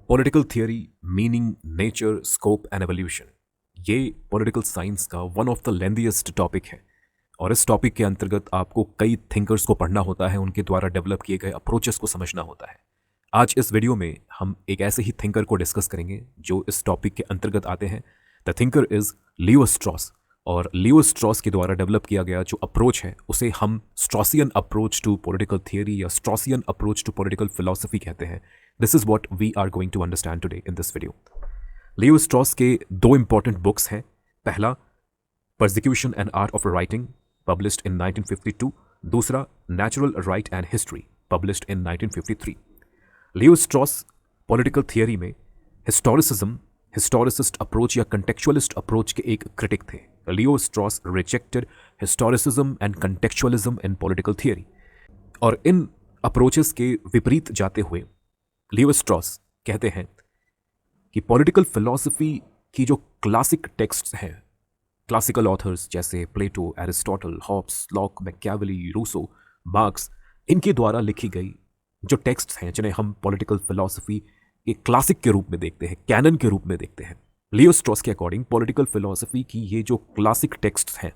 Political theory, meaning, nature, scope and evolution, ये political science का one of the lengthiest topic है। और इस टॉपिक के अंतर्गत आपको कई थिंकर्स को पढ़ना होता है, उनके द्वारा डेवलप किए गए अप्रोचेस को समझना होता है। आज इस वीडियो में हम एक ऐसे ही थिंकर को डिस्कस करेंगे जो इस टॉपिक के अंतर्गत आते हैं। The thinker is Leo straws, और लियो स्ट्रॉस के द्वारा डेवलप किया गया जो अप्रोच है उसे हम Straussian approach to political theory या Straussian approach to political philosophy कहते हैं। This is what we are going to understand today in this video. Leo Strauss के दो इंपॉर्टेंट बुक्स हैं। पहला, persecution and art of writing, published in 1952। दूसरा, natural right and history, published in 1953। Leo Strauss political theory में historicism, historicist approach या contextualist approach के एक critic थे। Leo straws rejected historicism and contextualism in political theory, और इन approaches के विपरीत जाते हुए लियो स्ट्रॉस कहते हैं कि पॉलिटिकल फिलॉसफी की जो क्लासिक टेक्स्ट्स हैं, क्लासिकल ऑथर्स जैसे Plato, Aristotle, Hobbes, Locke, Machiavelli, Rousseau, Marx, इनके द्वारा लिखी गई जो टेक्स्ट्स हैं जिन्हें हम पॉलिटिकल फिलॉसफी के क्लासिक के रूप में देखते हैं, कैनन के रूप में देखते हैं। लियो स्ट्रॉस के अकॉर्डिंग पॉलिटिकल फिलॉसफी की ये जो क्लासिक टेक्स्ट्स हैं,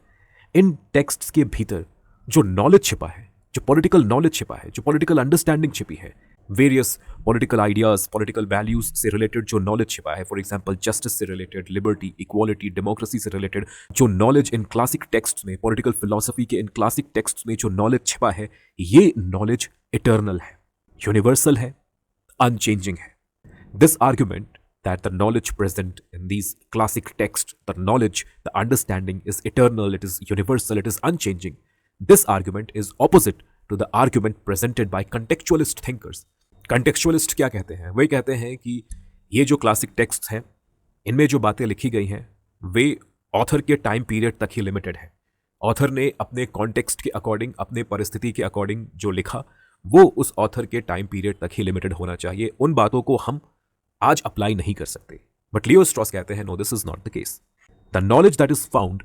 इन टेक्स्ट्स के भीतर जो नॉलेज छिपा है, जो पॉलिटिकल नॉलेज छिपा है, जो पॉलिटिकल अंडरस्टैंडिंग छिपी है, various political ideas, political values से रिलेटेड जो नॉलेज छिपा है, फॉर एग्जांपल जस्टिस से रिलेटेड, लिबर्टी, इक्वालिटी, डेमोक्रेसी से रिलेटेड जो नॉलेज इन क्लासिक टेक्स्ट्स में, पॉलिटिकल फिलॉसफी के इन क्लासिक टेक्स्ट्स में जो नॉलेज छिपा है, ये नॉलेज इटर्नल है, यूनिवर्सल है, अनचेंजिंग है। This argument that the knowledge present in these classic texts, the knowledge, the understanding is eternal, it is universal, it is unchanging. This argument is opposite to the argument presented by contextualist thinkers. Contextualist क्या कहते हैं? वे कहते हैं कि ये जो classic texts हैं, इनमें जो बातें लिखी गई हैं, वे ऑथर के टाइम पीरियड तक ही लिमिटेड है। ऑथर ने अपने कॉन्टेक्स्ट के अकॉर्डिंग, अपने परिस्थिति के अकॉर्डिंग जो लिखा, वो उस ऑथर के टाइम पीरियड तक ही लिमिटेड होना चाहिए। उन बातों को हम आज अप्लाई नहीं कर सकते। बट लियो स्ट्रॉस कहते हैं no, this is not the case. The knowledge that is found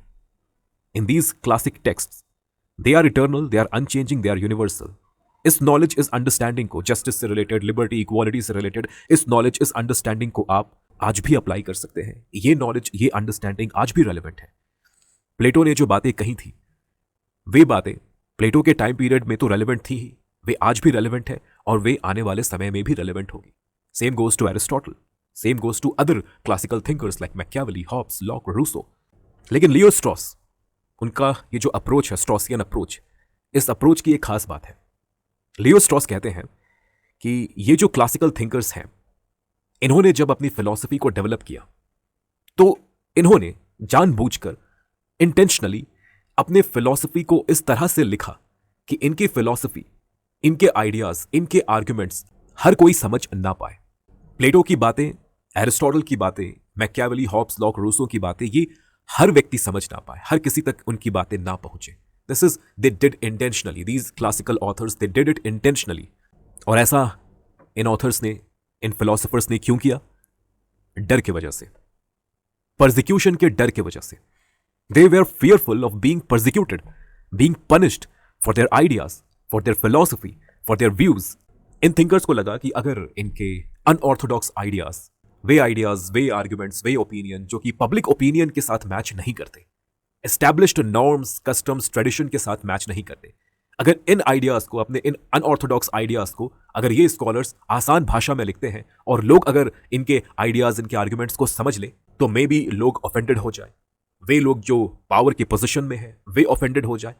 in these classic texts, they are eternal, they are unchanging, they are universal. इस नॉलेज, इस अंडरस्टैंडिंग को, जस्टिस से related, liberty, equality से related, इस knowledge, इस understanding को आप आज भी अप्लाई कर सकते हैं। ये नॉलेज, ये अंडरस्टैंडिंग आज भी रेलिवेंट है। प्लेटो ने जो बातें कही थी, वे बातें प्लेटो के टाइम पीरियड में तो रेलिवेंट थी ही, वे आज भी रेलिवेंट है और वे आने वाले समय में भी रेलिवेंट होगी। Same goes to Aristotle. Same goes to other classical thinkers like Machiavelli, Hobbes, Locke, Rousseau. लेकिन लियो स्ट्रॉस, उनका ये जो अप्रोच है, स्ट्रॉसियन अप्रोच, इस अप्रोच की एक खास बात है। लियो स्ट्रॉस कहते हैं कि ये जो क्लासिकल थिंकर्स हैं, इन्होंने जब अपनी फिलॉसफी को डेवलप किया, तो इन्होंने जानबूझकर, इंटेंशनली अपने फिलॉसफी को इस तरह से लिखा कि इनकी फिलॉसफी, इनके आइडियाज, इनके आर्ग्यूमेंट्स हर कोई समझ ना पाए। प्लेटो की बातें, एरिस्टोटल की बातें, मैकियावेली, हॉब्स, लॉक, रूसो की बातें, ये हर व्यक्ति समझ ना पाए, हर किसी तक उनकी बातें ना पहुंचे। This is, they did intentionally, these classical authors, they did it intentionally. और ऐसा इन ऑथर्स ने, इन फिलोसोफर्स ने क्यों किया? डर की वजह से, परसिक्यूशन के डर की वजह से। They were fearful of being persecuted, being punished for their ideas, for their philosophy, for their views. In thinkers को लगा कि अगर इनके अनऑर्थोडॉक्स आइडियाज, वे आर्ग्यूमेंट्स, वे ओपिनियन जो कि पब्लिक ओपिनियन के साथ मैच नहीं करते, एस्टैब्लिश्ड नॉर्म्स, कस्टम्स, ट्रेडिशन के साथ मैच नहीं करते, अगर इन आइडियाज को, अपने इन अनऑर्थोडॉक्स आइडियाज को, अगर ये स्कॉलर्स आसान भाषा में लिखते हैं और लोग अगर इनके आइडियाज, इनके आर्ग्यूमेंट्स को समझ ले, तो मे बी लोग ऑफेंडेड हो जाए, वे लोग जो पावर की पोजिशन में है वे ऑफेंडेड हो जाए,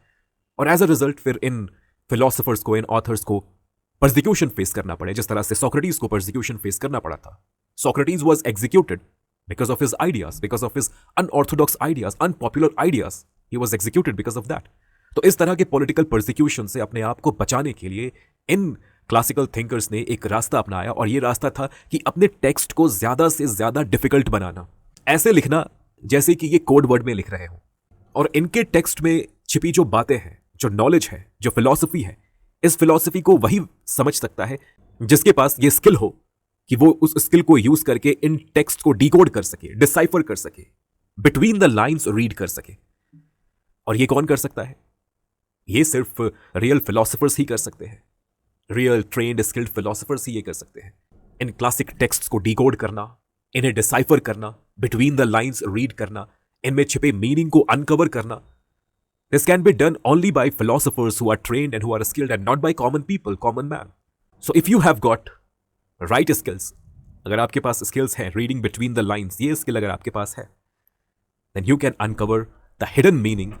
और एज अ रिजल्ट फिर इन फिलोसोफर्स को, इन ऑथर्स को परसिक्यूशन फेस करना पड़े, जिस तरह से सोक्रेटिस को परसिक्यूशन फेस करना पड़ा था। Socrates was executed because of his ideas, because of his unorthodox ideas, unpopular ideas, he was executed because of that. तो इस तरह के पॉलिटिकल परसिक्यूशन से अपने आप को बचाने के लिए इन क्लासिकल थिंकर्स ने एक रास्ता अपनाया, और यह रास्ता था कि अपने टेक्स्ट को ज्यादा से ज्यादा डिफिकल्ट बनाना, ऐसे लिखना जैसे कि ये कोड वर्ड में लिख रहे हो। और इनके टेक्स्ट में छिपी जो बातें हैं, जो नॉलेज है, जो फिलॉसफी है, इस फिलॉसफी को वही समझ सकता है जिसके पास ये स्किल हो कि वो उस स्किल को यूज करके इन टेक्स्ट को डिकोड कर सके, डिसाइफर कर सके, बिटवीन द लाइंस रीड कर सके। और ये कौन कर सकता है? ये सिर्फ रियल फिलोसोफर्स ही कर सकते हैं, रियल ट्रेन्ड स्किल्ड फिलोसोफर्स ही ये कर सकते हैं। इन क्लासिक टेक्स्ट्स को डिकोड करना, इन्हें डिसाइफर करना, बिटवीन द लाइन्स रीड करना, इनमें छिपे मीनिंग को अनकवर करना. This can be done only by philosophers who are trained and who are skilled and not by common people, common man. So if you have got right skills, अगर आपके पास skills हैं reading between the lines, ये skill अगर आपके पास है, then you can uncover the hidden meaning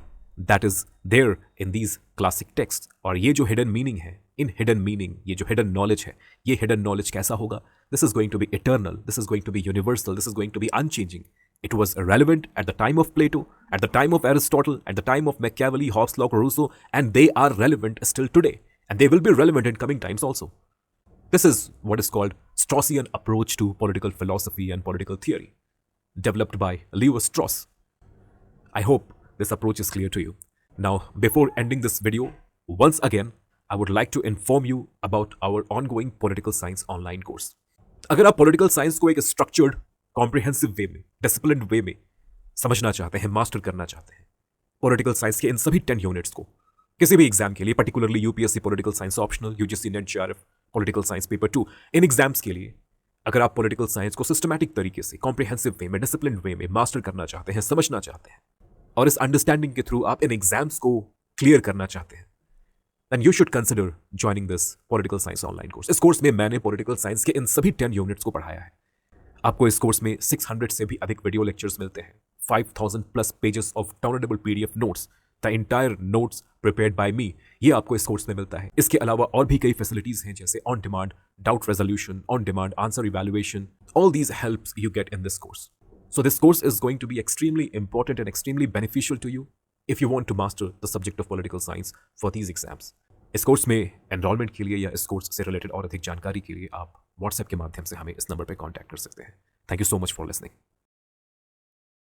that is there in these classic texts. और ये जो hidden meaning है, in hidden meaning, ये जो hidden knowledge है, ये hidden knowledge कैसा होगा? This is going to be eternal, this is going to be universal, this is going to be unchanging. It was relevant at the time of Plato, at the time of Aristotle, at the time of Machiavelli, Hobbes, Locke, Rousseau, and they are relevant still today. And they will be relevant in coming times also. This is what is called Straussian approach to political philosophy and political theory, developed by Leo Strauss. I hope this approach is clear to you. Now, before ending this video, once again, I would like to inform you about our ongoing political science online course. अगर आप political science को एक structured comprehensive वे में, disciplined वे में समझना चाहते हैं, master करना चाहते हैं पॉलिटिकल साइंस के इन सभी 10 यूनिट्स को किसी भी एग्जाम के लिए, particularly UPSC political science optional, UGC net JRF political science paper 2, इन एग्जाम्स के लिए अगर आप पॉलिटिकल साइंस को सिस्टमैटिक तरीके से, कॉम्प्रिहेंसिव वे में, डिसिप्लिन्ड वे में मास्टर करना चाहते हैं, समझना चाहते हैं और इस अंडरस्टैंडिंग के थ्रू आप इन एग्जाम्स को क्लियर करना चाहते हैं, then you should consider joining this political science online course. इस कोर्स में मैंने पॉलिटिकल साइंस के इन सभी 10 यूनिट्स को पढ़ाया है. आपको इस कोर्स में 600 से भी अधिक वीडियो लेक्चर्स मिलते हैं, 5000 plus pages of downloadable PDF notes, the entire notes prepared by me, ये आपको इस कोर्स में मिलता है. इसके अलावा और भी कई फैसिलिटीज हैं जैसे on demand doubt resolution, on demand answer evaluation. All these helps you get in this course. So this course is going to be extremely important and extremely beneficial to you if you want to master the subject of political science for these exams. इस course में enrolment के लिए या इस course से related और अधिक जानकारी के लिए आप व्हाट्सएप के माध्यम से हमें इस नंबर पर कॉन्टैक्ट कर सकते हैं. Thank you so much for listening.